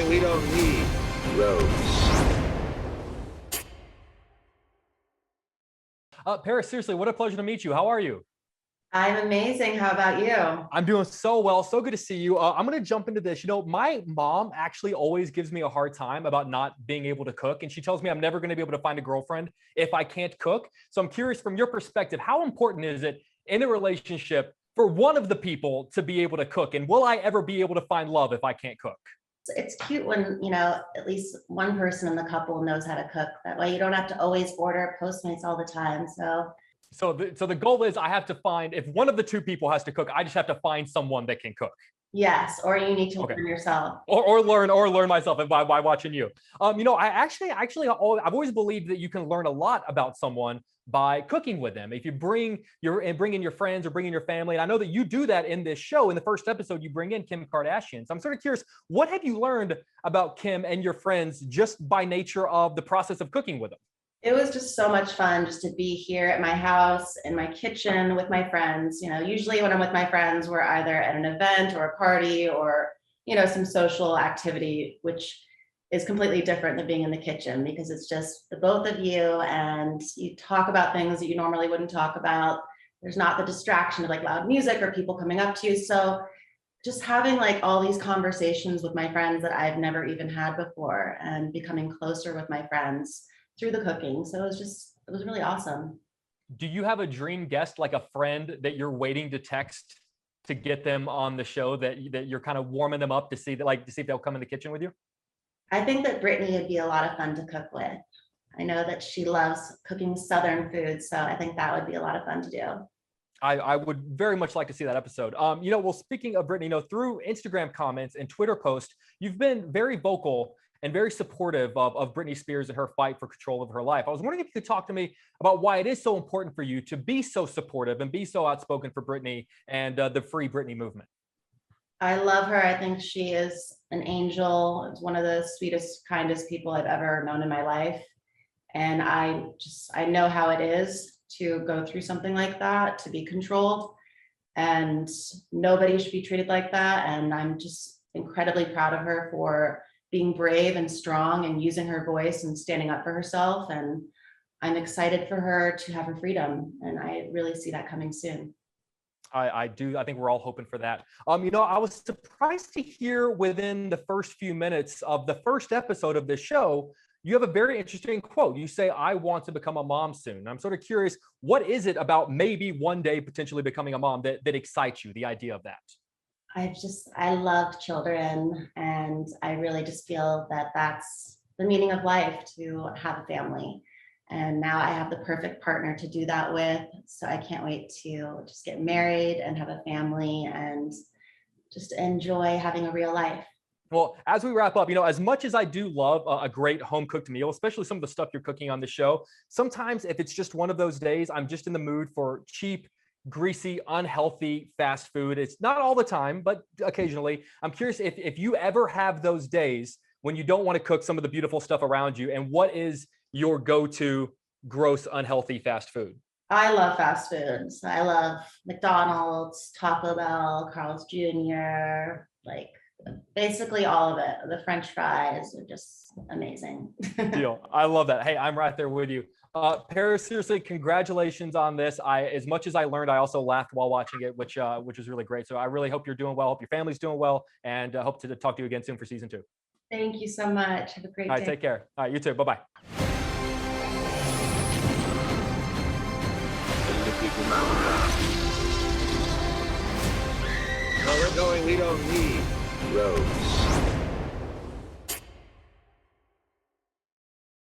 We don't need roads. Paris, seriously, what a pleasure to meet you. How are you? I'm amazing. How about you? I'm doing so well. So good to see you. I'm going to jump into this. You know, my mom actually always gives me a hard time about not being able to cook. And she tells me I'm never going to be able to find a girlfriend if I can't cook. So I'm curious from your perspective, how important is it in a relationship for one of the people to be able to cook? And will I ever be able to find love if I can't cook? It's cute when, at least one person in the couple knows how to cook. That way you don't have to always order Postmates all the time. So the goal is I have to find, if one of the two people has to cook, I just have to find someone that can cook. Yes, or you need to learn yourself. Or learn myself by watching you. I've always believed that you can learn a lot about someone by cooking with them. If you bring in your friends or bring in your family, and I know that you do that in this show. In the first episode, you bring in Kim Kardashian. So I'm sort of curious, what have you learned about Kim and your friends just by nature of the process of cooking with them? It was just so much fun just to be here at my house, in my kitchen with my friends. Usually when I'm with my friends, we're either at an event or a party or, some social activity, which is completely different than being in the kitchen because it's just the both of you and you talk about things that you normally wouldn't talk about. There's not the distraction of like loud music or people coming up to you. So just having like all these conversations with my friends that I've never even had before and becoming closer with my friends through the cooking. So it was really awesome. Do you have a dream guest, like a friend that you're waiting to text to get them on the show that you're kind of warming them up to see if they'll come in the kitchen with you? I think that Britney would be a lot of fun to cook with. I know that she loves cooking Southern food, so I think that would be a lot of fun to do. I would very much like to see that episode. Well, speaking of Britney, through Instagram comments and Twitter posts, you've been very vocal and very supportive of Britney Spears and her fight for control of her life. I was wondering if you could talk to me about why it is so important for you to be so supportive and be so outspoken for Britney and the Free Britney movement. I love her. I think she is an angel. It's one of the sweetest, kindest people I've ever known in my life. And I know how it is to go through something like that, to be controlled. And nobody should be treated like that. And I'm just incredibly proud of her for being brave and strong and using her voice and standing up for herself. And I'm excited for her to have her freedom. And I really see that coming soon. I do. I think we're all hoping for that. I was surprised to hear within the first few minutes of the first episode of this show, you have a very interesting quote. You say, "I want to become a mom soon." I'm sort of curious, what is it about maybe one day potentially becoming a mom that excites you, the idea of that? I love children, and I really just feel that that's the meaning of life, to have a family. And now I have the perfect partner to do that with. So I can't wait to just get married and have a family and just enjoy having a real life. Well, as we wrap up, as much as I do love a great home cooked meal, especially some of the stuff you're cooking on the show, sometimes if it's just one of those days, I'm just in the mood for cheap, greasy, unhealthy fast food. It's not all the time, but occasionally. I'm curious if you ever have those days when you don't want to cook some of the beautiful stuff around you, and what is your go-to gross, unhealthy fast food? I love fast foods. I love McDonald's, Taco Bell, Carl's Jr., like basically all of it. The French fries are just amazing. Deal. I love that. Hey, I'm right there with you. Paris, seriously, congratulations on this. As much as I learned, I also laughed while watching it, which was really great. So I really hope you're doing well. Hope your family's doing well, and hope to talk to you again soon for season 2. Thank you so much. Have a great day. All right, take care. All right, you too. Bye-bye. We don't need roads.